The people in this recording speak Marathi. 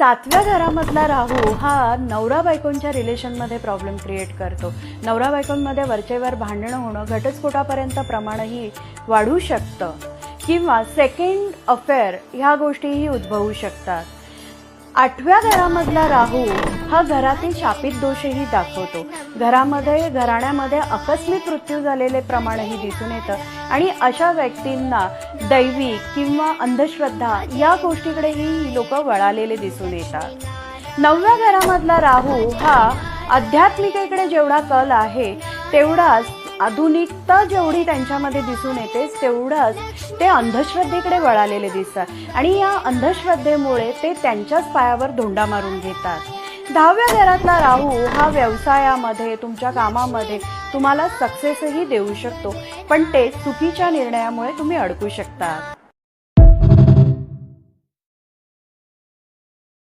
सातव्या घरामधला राहू हा नवरा बायकोंच्या रिलेशनमध्ये प्रॉब्लेम क्रिएट करतो. नवरा बायकोंमध्ये वरचेवर भांडणं होणं, घटस्फोटापर्यंत प्रमाणही वाढू शकतं किंवा सेकंड अफेअर ह्या गोष्टीही उद्भवू शकतात. आठव्या घरामधला राहू हा घरातील शापित दोषही दाखवतो. घराण्यामध्ये आकस्मिक मृत्यू झालेले प्रमाणही दिसून येतं आणि अशा व्यक्तींना दैवी किंवा अंधश्रद्धा या गोष्टीकडेही लोक वळालेले दिसून येतात. नवव्या घरामधला राहू हा आध्यात्मिकेकडे जेवढा कल आहे तेवढाच आधुनिकता जेवढी त्यांच्यामध्ये दिसून येते तेवढाच ते अंधश्रद्धेकडे वळालेले दिसतात आणि या अंधश्रद्धेमुळे ते त्यांच्याच पायावर धोंडा मारून घेतात. 10व्या घरातला राहू हा व्यवसायामध्ये, तुमच्या कामामध्ये तुम्हाला सक्सेसही देऊ शकतो, पण ते चुकीच्या निर्णयामुळे तुम्ही अडकू शकता.